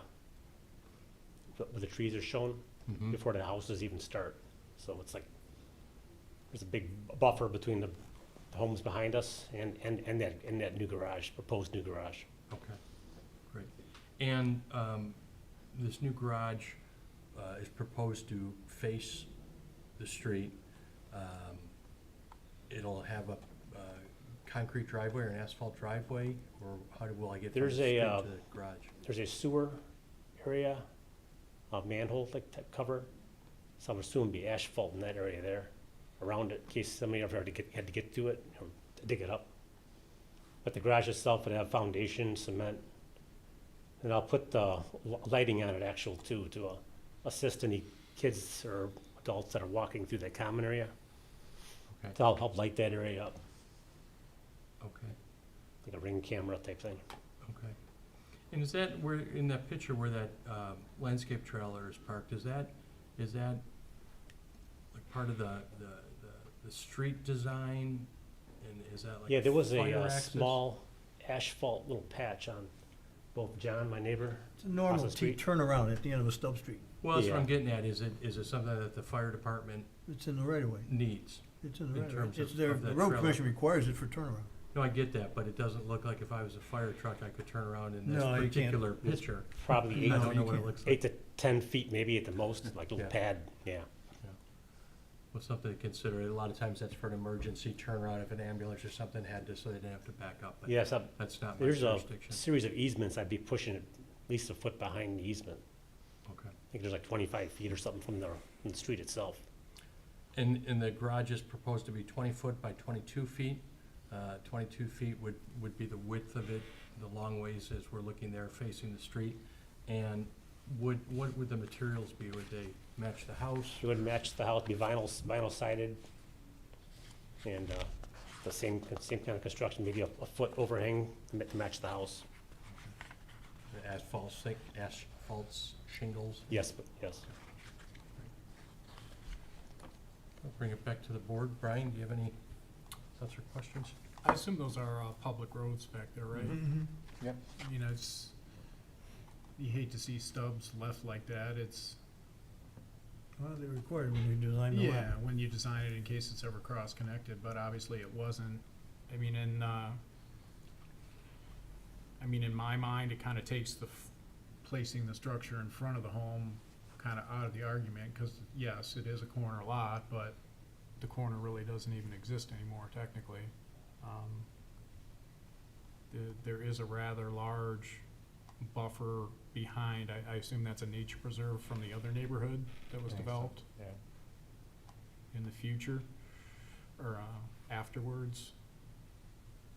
where the trees are shown
Mhm.
before the houses even start. So it's like, there's a big buffer between the homes behind us and that new garage, proposed new garage.
Okay, great. And this new garage is proposed to face the street. It'll have a concrete driveway or an asphalt driveway, or will I get from the
There's
street
a,
to the garage?
There's a sewer area, a manhole like type cover, so I'm assuming be asphalt in that area there, around it, in case somebody ever had to get to it, or to dig it up. But the garage itself would have foundation, cement, and I'll put the lighting on it actual too, to assist any kids or adults that are walking through that common area.
Okay.
To help light that area up,
Okay,
like a ring camera type thing.
okay. And is that where, in that picture where that landscape trailer is parked, is that like part of the street design? And is that like
Yeah, there was
fire
a
access?
small asphalt little patch on both John, my neighbor.
It's a normal
Across the street.
turnaround at the end of a stub street.
Well, that's what I'm
Yeah.
getting at. Is it something that the fire department
It's in the right of way.
needs?
It's in the
In
right of way.
terms
It's
of-
there,
of
the
that
road
trailer.
commission requires it for turnaround.
No, I get that, but it doesn't look like if I was a fire truck, I could turn around in this
No, you can't.
particular picture.
Probably
No,
I don't
you
know what it
can't.
looks like.
8 to 10 feet maybe at the most, like a
Yeah.
little pad, yeah.
Well, something to consider. A lot of times that's for an emergency turnaround if an ambulance or something had to, so they didn't have to back up. But
Yes,
that's not my
there's a
jurisdiction.
series of easements I'd be pushing at least a foot behind the easement.
Okay.
I think there's like 25 feet or something from the street itself.
And the garage is proposed to be 20 foot by 22 feet. 22 feet would be the width of it, the long ways as we're looking there facing the street. And what would the materials be? Would they match the house?
It would match the house, be vinyl sided, and the same kind of construction, maybe a foot overhang to match the house.
The asphalt shingles.
Yes, but yes.
I'll bring it back to the board. Brian, do you have any thoughts or questions?
I assume those are public roads back there, right?
Yep.
I mean, it's, you hate to see stubs left like that. It's,
Well, they required when we designed the
yeah,
lot.
when you design it in case it's ever cross-connected, but obviously it wasn't. I mean, in my mind, it kind of takes the placing the structure in front of the home kind of out of the argument, because yes, it is a corner lot, but the corner really doesn't even exist anymore technically. There is a rather large buffer behind. I assume that's a nature preserve from the other neighborhood that was
I think so,
developed
Yeah.
in the future or afterwards.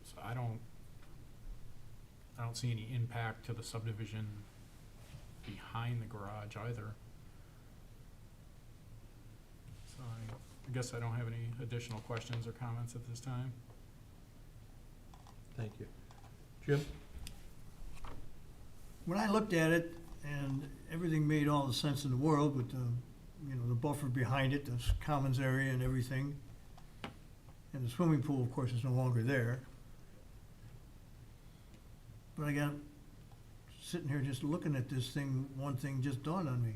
So I don't see any impact to the subdivision behind the garage either. So I guess I don't have any additional questions or comments at this time.
Thank you. Jim?
When I looked at it, and everything made all the sense in the world with the, the buffer behind it, the commons area and everything. And the swimming pool, of course, is no longer there. But I got, sitting here just looking at this thing, one thing just dawned on me.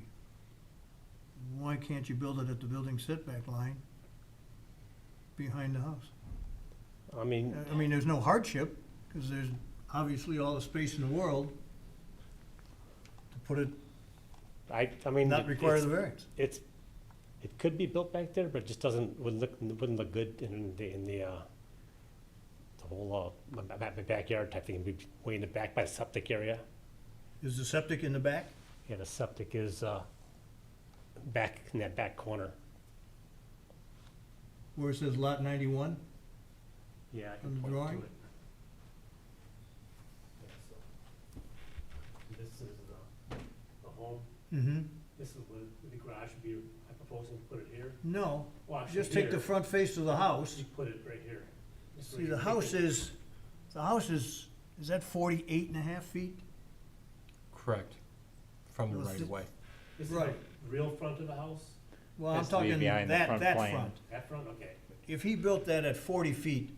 Why can't you build it at the building setback line behind the house?
I mean,
I mean, there's no hardship, because there's obviously all the space in the world to put it,
I mean.
not require the variance.
It could be built back there, but it just wouldn't look good in the whole, my backyard type thing. It'd be way in the back by the septic area.
Is the septic in the back?
Yeah, the septic is, back in that back corner.
Where it says lot 91?
Yeah, I
On
can
the
point to
drawing?
it. Yeah, so, this is the home.
Mm-hmm.
This is where the garage would be. I'm proposing to put it here.
No,
Well, actually
just take the
here.
front face of the house.
You put it right here. This
See,
way
the
you
house
take it-
is that 48 and a half feet?
Correct. From the
Well,
right of way.
This is
Right.
the real front of the house?
Well, I'm
Has to be
talking
behind the
that
front
front.
plane.
That front, okay.
If he built that at 40 feet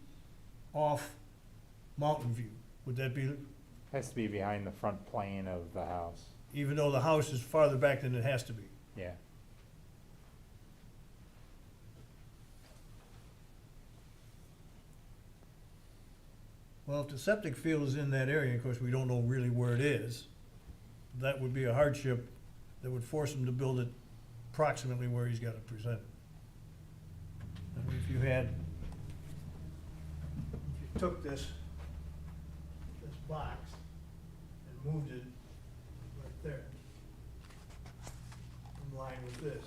off Mountain View, would that be,
Has to be behind the front plane of the house.
even though the house is farther back than it has to be?
Yeah.
Well, if the septic field is in that area, of course, we don't know really where it is, that would be a hardship that would force him to build it approximately where he's got it presented. I mean, if you took this box and moved it right there, in line with this.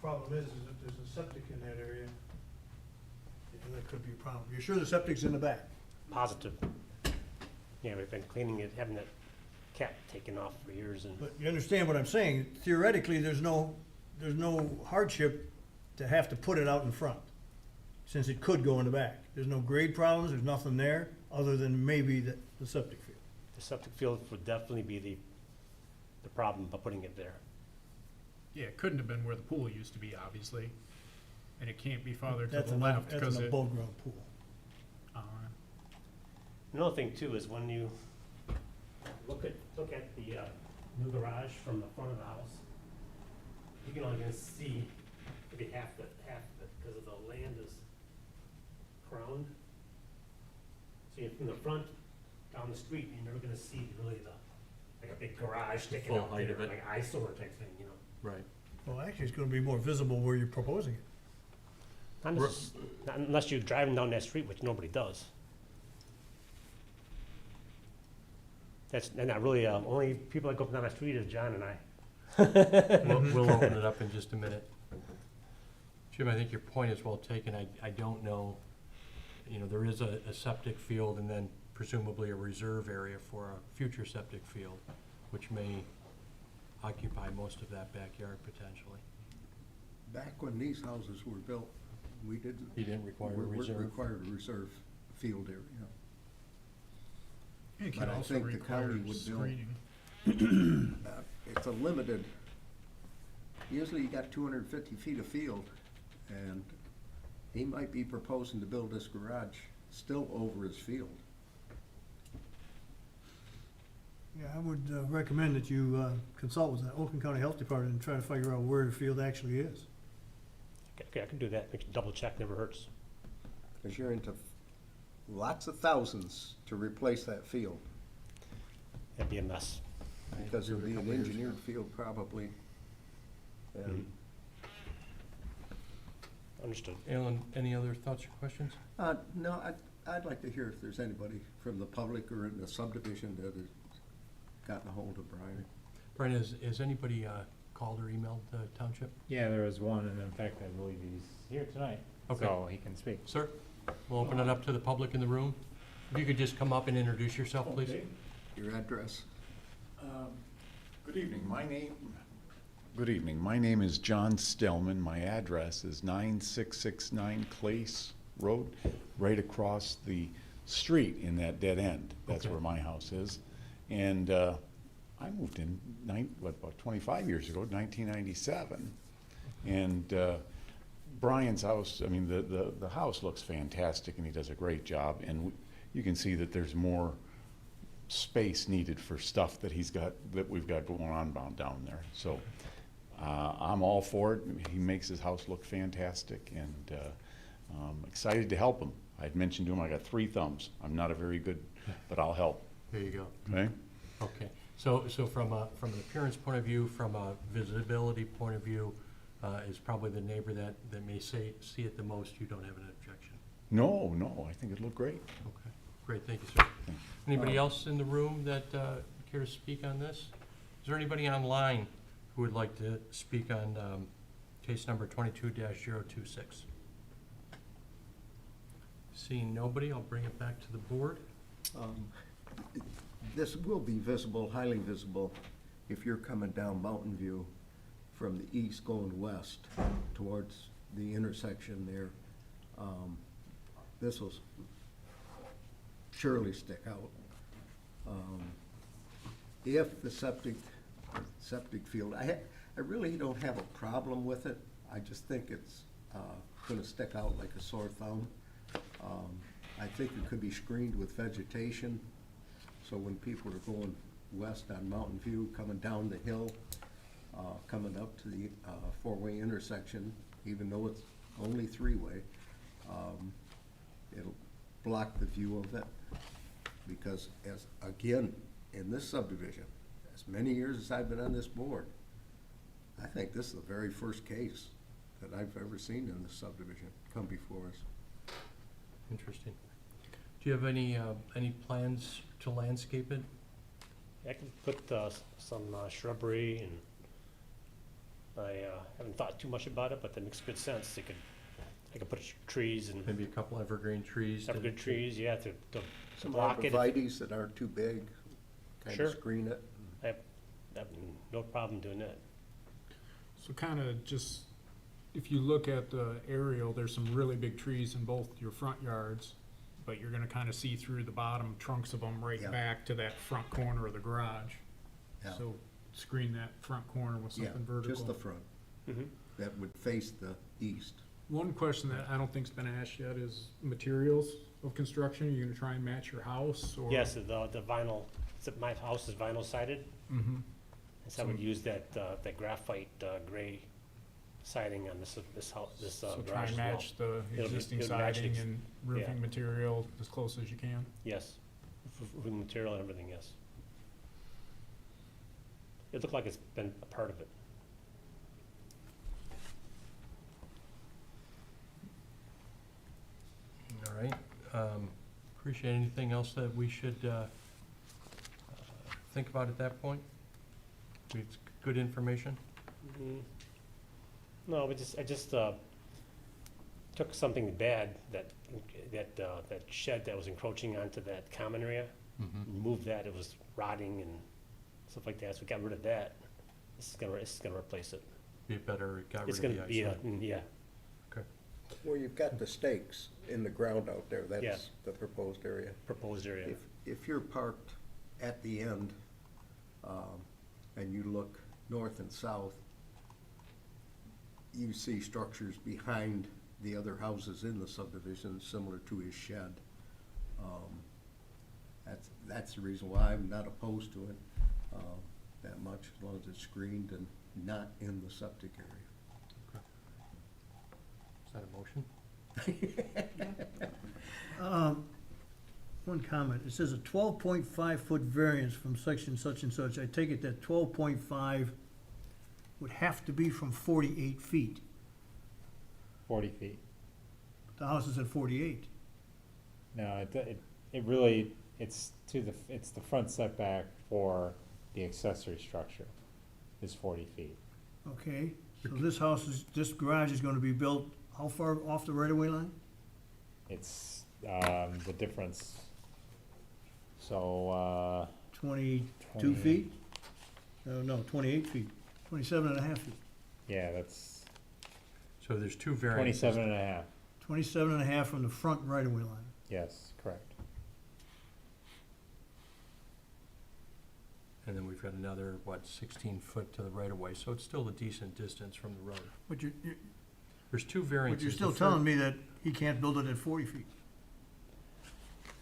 Problem is if there's a septic in that area, that could be a problem. You're sure the septic's in the back?
Positive. Yeah, we've been cleaning it, having that cap taken off for years and.
But you understand what I'm saying? Theoretically, there's no hardship to have to put it out in front, since it could go in the back. There's no grade problems, there's nothing there, other than maybe the septic field.
The septic field would definitely be the problem by putting it there.
Yeah, it couldn't have been where the pool used to be, obviously. And it can't be farther to
That's
the
an
left
that's
because
an
it.
above-ground pool.
uh,
Another thing too is when you look at the new garage from the front of the house, you can only gonna see maybe half of it, because of the land is crowned. So you're from the front down the street, you're never gonna see really like a big garage sticking
Full
out
height
there,
of it.
like eyesore type thing, you know?
Right.
Well, actually, it's gonna be more visible where you're proposing it.
Not unless you're driving down that street, which nobody does. And not really, only people that go up and down that street is John and I.
We'll open it up in just a minute. Jim, I think your point is well taken. I don't know, there is a septic field and then presumably a reserve area for a future septic field, which may occupy most of that backyard potentially.
Back when these houses were built, We didn't.
He didn't require a
we're
reserve?
required a reserve field area.
It could
But I
also
think the
require
county would build-
screening.
It's a limited, usually you got 250 feet of field, and he might be proposing to build this garage still over his field.
Yeah, I would recommend that you consult with the Oakland County Health Department and try to figure out where the field actually is.
Okay, I can do that, double check, never hurts.
Because you're into lots of thousands to replace that field,
That'd be a mess.
because it'll be
A
an
couple years
engineered
ago.
field probably. And,
Understood.
Alan, any other thoughts or questions?
no, I'd like to hear if there's anybody from the public or in the subdivision that has gotten a hold of Brian.
Brian, has anybody called or emailed the township?
Yeah, there was one, and in fact, I believe he's here tonight,
Okay.
so he can speak.
Sir, we'll open it up to the public in the room. If you could just come up and introduce yourself, please.
Okay.
Your address?
Good evening, my name is John Stillman. My address is 9669 Clace Road, right across the street in that dead end. That's
Okay.
where my house is. And I moved in, about 25 years ago, 1997. And Brian's house, I mean, the house looks fantastic, and he does a great job. And you can see that there's more space needed for stuff that we've got going on down there. So I'm all for it. He makes his house look fantastic, and I'm excited to help him. I'd mentioned to him I got 3 thumbs. I'm not a very good, but I'll help.
There you go.
Okay?
Okay. So from an appearance point of view, from a visibility point of view, is probably the neighbor that may see it the most. You don't have an objection?
No, I think it'll look great.
Okay. Great, thank you, sir. Anybody else in the room that care to speak on this? Is there anybody online who would like to speak on case number 22-026? Seeing nobody, I'll bring it back to the board.
This will be visible, highly visible, if you're coming down Mountain View from the east going west towards the intersection there. This will surely stick out. If the septic field, I really don't have a problem with it. I just think it's gonna stick out like a sore thumb. I think it could be screened with vegetation, so when people are going west on Mountain View, coming down the hill, coming up to the four-way intersection, even though it's only three-way, it'll block the view of it. Because again, in this subdivision, as many years as I've been on this board, I think this is the very first case that I've ever seen in this subdivision come before us.
Interesting. Do you have any plans to landscape it?
I can put some shrubbery, and I haven't thought too much about it, but that makes good sense. I could put trees and
Maybe a couple evergreen
evergreen trees, yeah, to
Some
block it.
arborvitaes that aren't too big, kind
Sure.
of screen it.
I have no problem doing that.
So kind of just, if you look at the aerial, there's some really big trees in both your front yards, but you're gonna kind of see through the bottom trunks of them right
Yeah.
back to that front corner of the garage.
Yeah.
So screen that front corner with
Yeah,
something vertical.
just the front,
Mm-hmm.
that would face the east.
One question that I don't think's been asked yet is materials of construction. Are you gonna try and match your house, or?
Yes, the vinyl, my house is vinyl sided,
Mm-hmm.
so I would use that graphite gray siding on this house, this
So try
garage
and
as well.
match the existing
it'll match
siding
ex-
and roofing material as close as you can.
Yes, roofing material and everything, yes. It looked like it's been a part of it.
All right. Appreciate anything else that we should think about at that point? It's good information?
Mhm. No, I just took something bad, that shed that was encroaching onto that common area, removed that, it was rotting and stuff like that, so we got rid of that. This is gonna replace it.
Be better, got rid
It's
of the
gonna be,
eyesore.
yeah,
Where you've got the stakes in the ground out there,
Yeah.
that's the proposed area.
Proposed area.
If you're parked at the end, and you look north and south, you see structures behind the other houses in the subdivision, similar to his shed. That's the reason why I'm not opposed to it, that much, as long as it's screened and not in the septic area.
Is that a motion?
One comment, it says a 12.5-foot variance from section such and such. I take it that 12.5 would have to be from 48 feet.
40 feet.
The house is at 48.
No, it really, it's the front setback for the accessory structure is 40 feet.
Okay, so this garage is gonna be built how far off the right-of-way line?
It's, the difference, so,
22 feet? No, 28 feet, 27 and a half feet.
yeah, that's
So there's two variances.
27 and a half.
27 and a half from the front right-of-way line.
Yes, correct.
And then we've got another, 16 foot to the right of way, so it's still a decent distance from the road.
But
There's two variances.
you're still
The
telling me that he can't build it at 40 feet,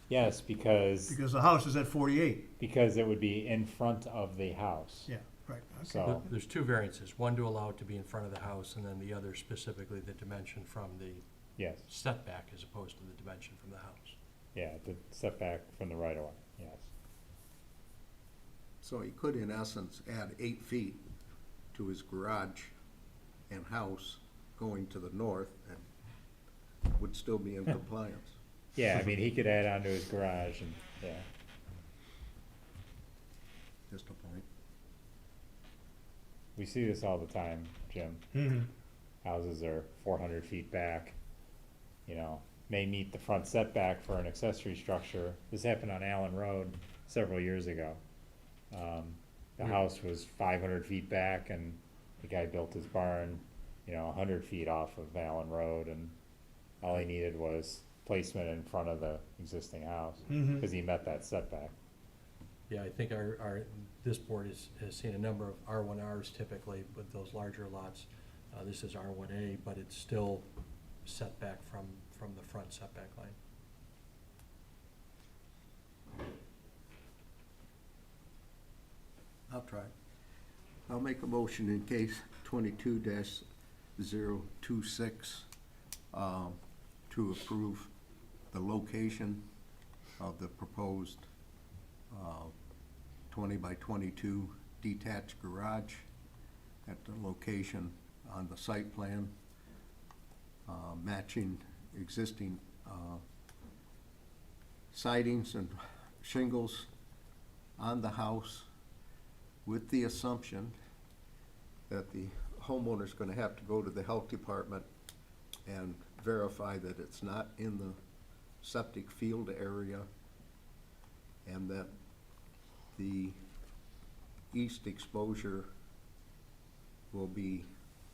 Yes, because
because the house is at 48.
it would be in front of the house.
Yeah, right, okay.
So,
There's two variances, one to allow it to be in front of the house, and then the other specifically the dimension from the
yes,
setback as opposed to the dimension from the house.
yeah, the setback from the right of way, yes.
So he could, in essence, add 8 feet to his garage and house going to the north and would still be in compliance.
Yeah, I mean, he could add on to his garage and, yeah.
Just a point.
We see this all the time, Jim.
Mhm.
Houses are 400 feet back, you know, may meet the front setback for an accessory structure. This happened on Allen Road several years ago. The house was 500 feet back and the guy built his barn, 100 feet off of Allen Road, and all he needed was placement in front of the existing house,
Mhm.
because he met that setback.
Yeah, I think this board has seen a number of R1Rs typically with those larger lots. This is R1A, but it's still setback from the front setback line.
I'll try. I'll make a motion in case 22-026, to approve the location of the proposed 20 by 22 detached garage at the location on the site plan, matching existing sidings and shingles on the house, with the assumption that the homeowner's gonna have to go to the health department and verify that it's not in the septic field area, and that the east exposure will be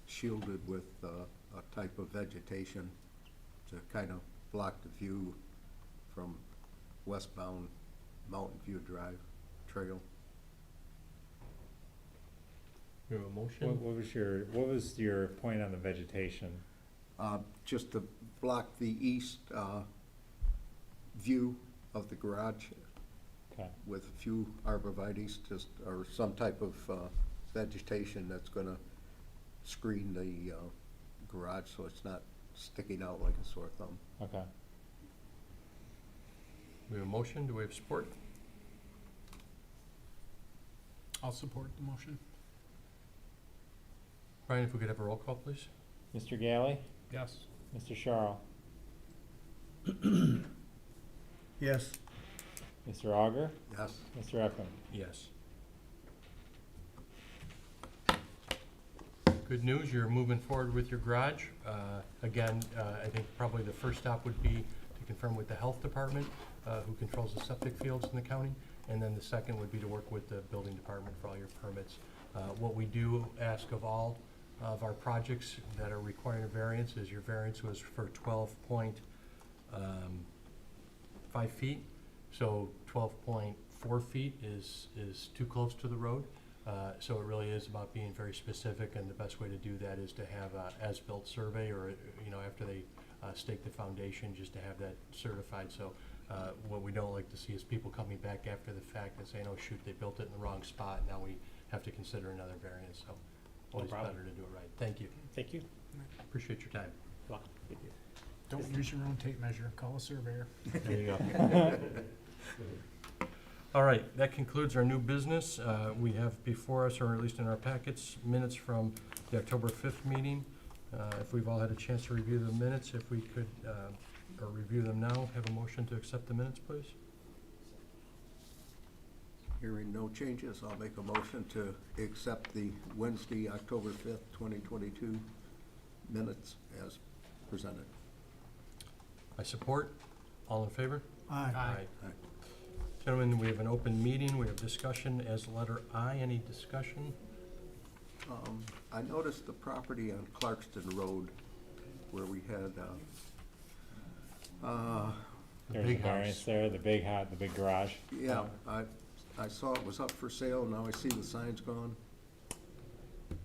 shielded with a type of vegetation to kind of block the view from westbound Mountain View Drive Trail.
We have a motion?
What was your point on the vegetation?
Just to block the east view of the garage
Okay,
with a few arborvitaes, or some type of vegetation that's gonna screen the garage so it's not sticking out like a sore thumb.
okay.
We have a motion, do we have support?
I'll support the motion.
Brian, if we could have a roll call, please?
Mr. Galley,
Yes.
Mr. Charles,
Yes,
Mr. Auger,
Yes.
Mr. Eklund.
Yes. Good news, you're moving forward with your garage. Again, I think probably the first stop would be to confirm with the health department, who controls the septic fields in the county. And then the second would be to work with the building department for all your permits. What we do ask of all of our projects that are requiring a variance is your variance was for 12.5 feet. So 12.4 feet is too close to the road. So it really is about being very specific, and the best way to do that is to have a as-built survey, or, after they stake the foundation, just to have that certified. So what we don't like to see is people coming back after the fact and saying, oh shoot, they built it in the wrong spot, now we have to consider another variance. So always
problem.
better to do it right. Thank you.
Thank you.
Appreciate your time.
Well,
Don't use your own tape measure, call a surveyor.
There you go. All right, that concludes our new business. We have before us, or at least in our packets, minutes from the October 5th meeting. If we've all had a chance to review the minutes, if we could, or review them now, have a motion to accept the minutes, please.
Hearing no changes, I'll make a motion to accept the Wednesday, October 5th, 2022 minutes as presented.
I support. All in favor?
Aye.
Aye. Gentlemen, we have an open meeting. We have discussion as letter I. Any discussion?
I noticed the property on Clarkston Road where we had,
There's a
big
variance
house.
there, the big garage.
yeah, I saw it was up for sale, now I see the sign's gone.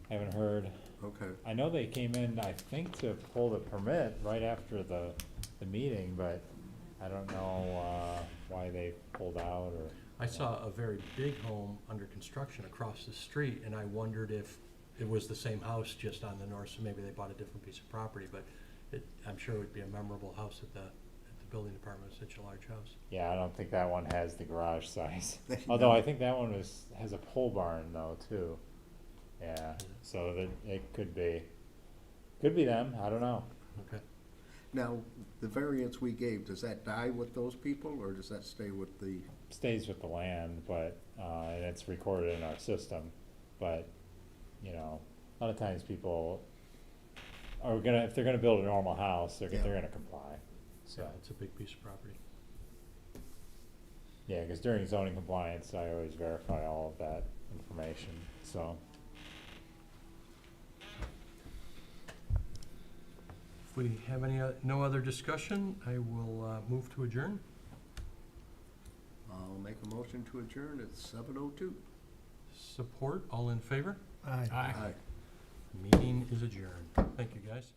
Haven't heard.
Okay,
I know they came in, I think, to pull the permit right after the meeting, but I don't know, why they pulled out or.
I saw a very big home under construction across the street, and I wondered if it was the same house just on the north, so maybe they bought a different piece of property, but I'm sure it would be a memorable house at the building department, it's such a large house.
Yeah, I don't think that one has the garage size. Although I think that one has a pole barn though, too. Yeah, so that it could be them, I don't know.
Okay.
now, the variance we gave, does that die with those people, or does that stay with the,
Stays with the land, but, and it's recorded in our system, but, a lot of times people are if they're gonna build a normal house, they're
Yeah.
gonna comply.
So
So,
it's a big piece of property.
yeah, cause during zoning compliance, I always verify all of that information, so.
If we have no other discussion, I will move to adjourn.
I'll make a motion to adjourn at 7:02.
Support, all in favor?
Aye.
Aye.
Meeting is adjourned. Thank you, guys.